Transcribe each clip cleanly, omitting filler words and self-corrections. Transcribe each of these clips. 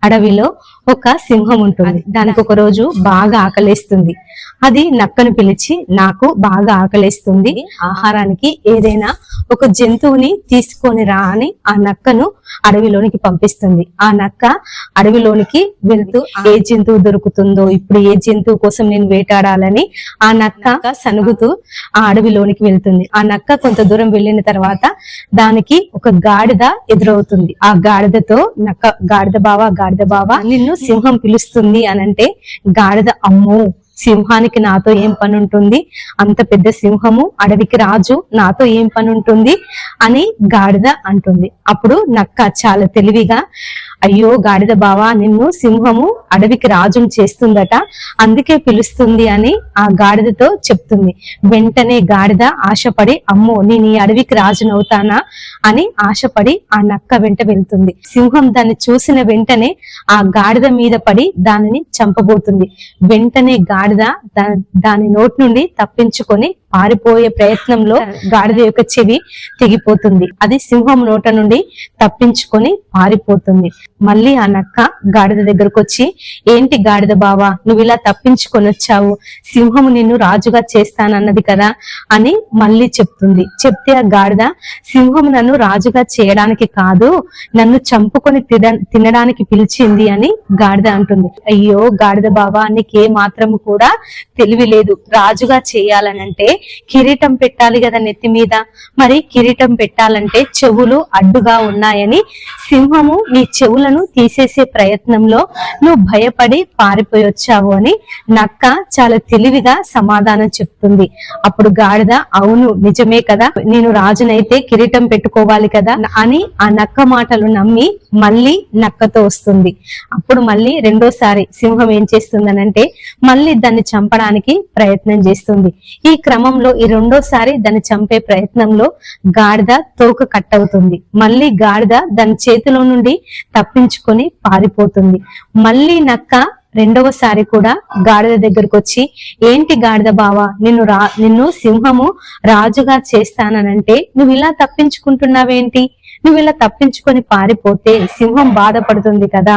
అడవిలో ఒక సింహం ఉంటుంది. దానికి ఒక రోజు బాగా ఆకలేస్తుంది. అది నక్కను పిలిచి, నాకు బాగా ఆకలేస్తుంది, ఆహారానికి ఏదైనా ఒక జంతువుని తీసుకొని రా అని ఆ నక్కను అడవిలోనికి పంపిస్తుంది. ఆ నక్క అడవిలోనికి వెళ్తూ ఏ జంతువు దొరుకుతుందో, ఇప్పుడు ఏ జంతువు కోసం నేను వేటాడాలని ఆ నక్క సనుగుతూ ఆ అడవిలోనికి వెళ్తుంది. ఆ నక్క కొంత దూరం వెళ్ళిన తర్వాత దానికి ఒక గాడిద ఎదురవుతుంది. ఆ గాడిదతో నక్క, గాడిద బావా నిన్ను సింహం పిలుస్తుంది అనంటే గాడిద, అమ్మో సింహానికి నాతో ఏం పని ఉంటుంది, అంత పెద్ద సింహము, అడవికి రాజు, నాతో ఏం పని ఉంటుంది అని గాడిద అంటుంది. అప్పుడు నక్క చాలా తెలివిగా, అయ్యో గాడిద బావా, నిన్ను సింహము అడవికి రాజును చేస్తుందట, అందుకే పిలుస్తుంది అని ఆ గాడిదతో చెప్తుంది. వెంటనే గాడిద ఆశపడి, అమ్మో నేను ఈ అడవికి రాజునవుతానా అని ఆశపడి ఆ నక్క వెంట వెళ్తుంది. సింహం దాన్ని చూసిన వెంటనే ఆ గాడిద మీద పడి దానిని చంపబోతుంది. వెంటనే గాడిద దాని నోటి నుండి తప్పించుకొని పారిపోయే ప్రయత్నంలో గాడిద యొక్క చెవి తెగిపోతుంది. అది సింహం నోట నుండి తప్పించుకొని పారిపోతుంది. మళ్ళీ ఆ నక్క గాడిద దగ్గరకు వచ్చి, ఏంటి గాడిద బావా, నువ్వు ఇలా తప్పించుకొని వచ్చావు, సింహము నిన్ను రాజుగా చేస్తానన్నది కదా అని మళ్ళీ చెప్తుంది. చెప్తే ఆ గాడిద, సింహం నన్ను రాజుగా చేయడానికి కాదు, నన్ను చంపుకొని తినడానికి పిలిచింది అని గాడిద అంటుంది. అయ్యో గాడిద బావా, నీకే మాత్రము కూడా తెలివి లేదు. రాజుగా చేయాలనంటే కిరీటం పెట్టాలి కదా నెత్తి మీద, మరి కిరీటం పెట్టాలంటే చెవులు అడ్డుగా ఉన్నాయని సింహము నీ చెవులను తీసేసే ప్రయత్నంలో నువ్వు భయపడి పారిపోయి వచ్చావు అని నక్క చాలా తెలివిగా సమాధానం చెప్తుంది. అప్పుడు గాడిద, అవును నిజమే కదా, నేను రాజునైతే కిరీటం పెట్టుకోవాలి కదా అని ఆ నక్క మాటలు నమ్మి మళ్ళీ నక్కతో వస్తుంది. అప్పుడు మళ్ళీ రెండోసారి సింహం ఏం చేస్తుందనంటే మళ్ళీ దాన్ని చంపడానికి ప్రయత్నం చేస్తుంది. ఈ క్రమంలో ఈ రెండోసారి దాన్ని చంపే ప్రయత్నంలో గాడిద తోక కట్ అవుతుంది. మళ్ళీ గాడిద దాని చేతిలో నుండి తప్పించుకొని పారిపోతుంది. మళ్ళీ నక్క రెండవసారి కూడా గాడిద దగ్గరకు వచ్చి, ఏంటి గాడిద బావా, నిన్ను సింహము రాజుగా చేస్తానంటే నువ్వు ఇలా తప్పించుకుంటున్నావేంటి, నువ్వు ఇలా తప్పించుకొని పారిపోతే సింహం బాధపడుతుంది కదా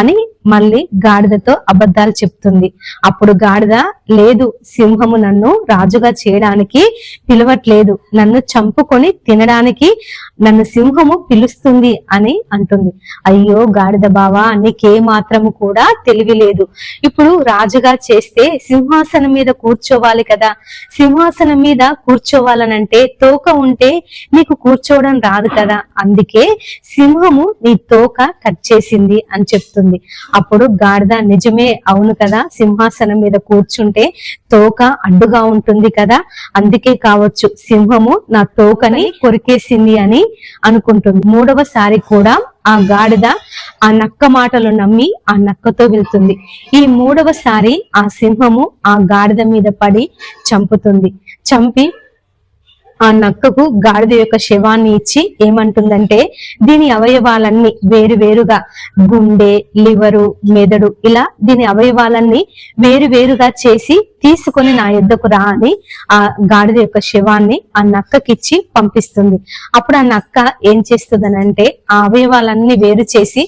అని మళ్ళీ గాడిదతో అబద్ధాలు చెప్తుంది. అప్పుడు గాడిద, లేదు, సింహము నన్ను రాజుగా చేయడానికి పిలవట్లేదు, నన్ను చంపుకొని తినడానికి నన్ను సింహము పిలుస్తుంది అని అంటుంది. అయ్యో గాడిద బావా, నీకే మాత్రము కూడా తెలివి లేదు. ఇప్పుడు రాజుగా చేస్తే సింహాసనం మీద కూర్చోవాలి కదా, సింహాసనం మీద కూర్చోవాలనంటే తోక ఉంటే నీకు కూర్చోవడం రాదు కదా, అందుకే సింహము నీ తోక కట్ చేసింది అని చెప్తుంది. అప్పుడు గాడిద, నిజమే, అవును కదా, సింహాసనం మీద కూర్చుంటే తోక అడ్డుగా ఉంటుంది కదా, అందుకే కావచ్చు సింహము నా తోకని కొరికేసింది అని అనుకుంటుంది. మూడవసారి కూడా ఆ గాడిద ఆ నక్క మాటలు నమ్మి ఆ నక్కతో వెళ్తుంది. ఈ మూడవసారి ఆ సింహము ఆ గాడిద మీద పడి చంపుతుంది. చంపి ఆ నక్కకు గాడిద యొక్క శవాన్ని ఇచ్చి ఏమంటుందంటే, దీని అవయవాలన్నీ వేరువేరుగా, గుండె, లివరు, మెదడు, ఇలా దీని అవయవాలన్నీ వేరువేరుగా చేసి తీసుకొని నా యొద్దకు రా అని ఆ గాడిద యొక్క శవాన్ని ఆ నక్కకిచ్చి పంపిస్తుంది. అప్పుడు ఆ నక్క ఏం చేస్తుందనంటే ఆ అవయవాలన్నీ వేరు చేసి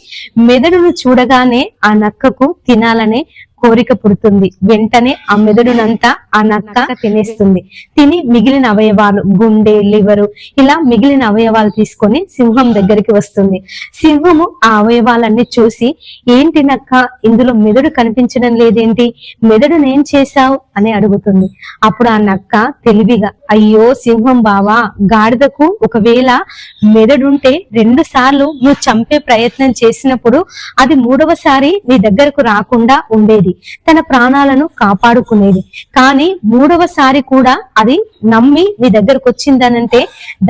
మెదడును చూడగానే ఆ నక్కకు తినాలనే కోరిక పుడుతుంది. వెంటనే ఆ మెదడునంతా ఆ నక్క తినేస్తుంది. తిని మిగిలిన అవయవాలు, గుండె, లివరు, ఇలా మిగిలిన అవయవాలు తీసుకొని సింహం దగ్గరికి వస్తుంది. సింహము ఆ అవయవాలన్నీ చూసి, ఏంటి నక్క, ఇందులో మెదడు కనిపించడం లేదేంటి, మెదడును ఏం చేశావు అని అడుగుతుంది. అప్పుడు ఆ నక్క తెలివిగా, అయ్యో సింహం బావా, గాడిదకు ఒకవేళ మెదడుంటే 2 సార్లు నువ్వు చంపే ప్రయత్నం చేసినప్పుడు అది 3వసారి నీ దగ్గరకు రాకుండా ఉండేది, తన ప్రాణాలను కాపాడుకునేది. కానీ 3వసారి కూడా అది నమ్మి నీ దగ్గరకు వచ్చిందనంటే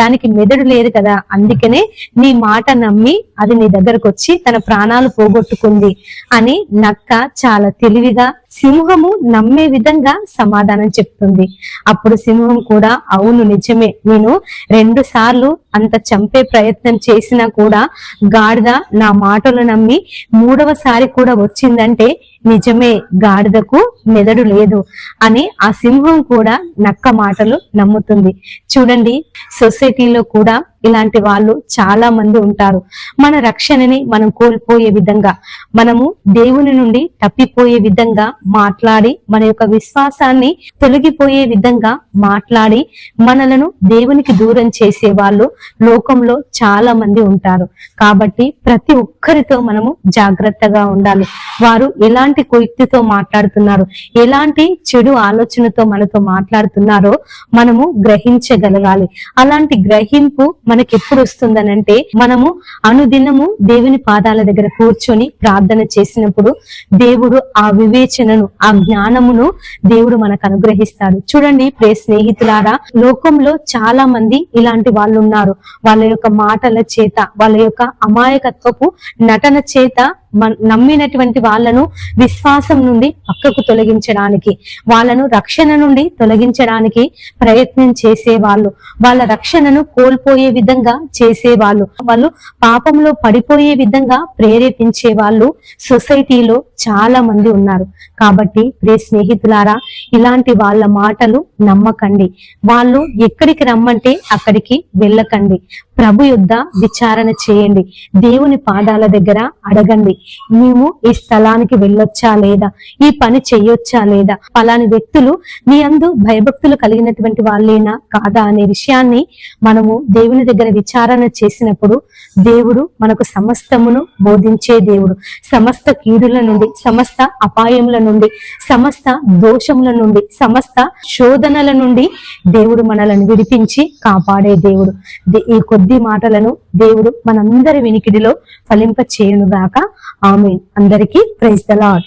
దానికి మెదడు లేదు కదా, అందుకనే నీ మాట నమ్మి అది నీ దగ్గరకు వచ్చి తన ప్రాణాలు పోగొట్టుకుంది అని నక్క చాలా తెలివిగా సింహము నమ్మే విధంగా సమాధానం చెప్తుంది. అప్పుడు సింహం కూడా, అవును నిజమే, నేను 2 సార్లు అంత చంపే ప్రయత్నం చేసినా కూడా గాడిద నా మాటలు నమ్మి 3వసారి కూడా వచ్చిందంటే నిజమే, గాడిదకు మెదడు లేదు అని ఆ సింహం కూడా నక్క మాటలు నమ్ముతుంది. చూడండి, సొసైటీలో కూడా ఇలాంటి వాళ్ళు చాలా మంది ఉంటారు. మన రక్షణని మనం కోల్పోయే విధంగా, మనము దేవుని నుండి తప్పిపోయే విధంగా మాట్లాడి, మన యొక్క విశ్వాసాన్ని తొలగిపోయే విధంగా మాట్లాడి మనలను దేవునికి దూరం చేసే వాళ్ళు లోకంలో చాలా మంది ఉంటారు. కాబట్టి ప్రతి ఒక్కరితో మనము జాగ్రత్తగా ఉండాలి. వారు ఎలాంటి కుయుక్తితో మాట్లాడుతున్నారు, ఎలాంటి చెడు ఆలోచనతో మనతో మాట్లాడుతున్నారో మనము గ్రహించగలగాలి. అలాంటి గ్రహింపు మనకి ఎప్పుడు వస్తుందనంటే, మనము అనుదినము దేవుని పాదాల దగ్గర కూర్చొని ప్రార్థన చేసినప్పుడు దేవుడు ఆ వివేచనను, ఆ జ్ఞానమును దేవుడు మనకు అనుగ్రహిస్తాడు. చూడండి ప్రియ స్నేహితులారా, లోకంలో చాలా మంది ఇలాంటి వాళ్ళు ఉన్నారు. వాళ్ళ యొక్క మాటల చేత, వాళ్ళ యొక్క అమాయకత్వపు నటన చేత నమ్మినటువంటి వాళ్ళను విశ్వాసం నుండి పక్కకు తొలగించడానికి, వాళ్ళను రక్షణ నుండి తొలగించడానికి ప్రయత్నం చేసేవాళ్ళు, వాళ్ళ రక్షణను కోల్పోయే విధంగా చేసేవాళ్ళు, వాళ్ళు పాపంలో పడిపోయే విధంగా ప్రేరేపించే వాళ్ళు సొసైటీలో చాలా మంది ఉన్నారు. కాబట్టి ప్రియ స్నేహితులారా, ఇలాంటి వాళ్ళ మాటలు నమ్మకండి. వాళ్ళు ఎక్కడికి రమ్మంటే అక్కడికి వెళ్ళకండి. ప్రభు యుద్ధ విచారణ చేయండి. దేవుని పాదాల దగ్గర అడగండి, మేము ఈ స్థలానికి వెళ్ళొచ్చా లేదా, ఈ పని చెయ్యొచ్చా లేదా, పలాని వ్యక్తులు నీ అందు భయభక్తులు కలిగినటువంటి వాళ్ళేనా కాదా అనే విషయాన్ని మనము దేవుని దగ్గర విచారణ చేసినప్పుడు దేవుడు మనకు సమస్తమును బోధించే దేవుడు. సమస్త కీడుల నుండి, సమస్త అపాయముల నుండి, సమస్త దోషముల నుండి, సమస్త శోధనల నుండి దేవుడు మనలను విడిపించి కాపాడే దేవుడు. ఈ కొద్ది మాటలను దేవుడు మనందరి వినికిడిలో ఫలింప చేయునుగాక. ఆమేన్. అందరికీ ప్రైజ్ ద లార్డ్.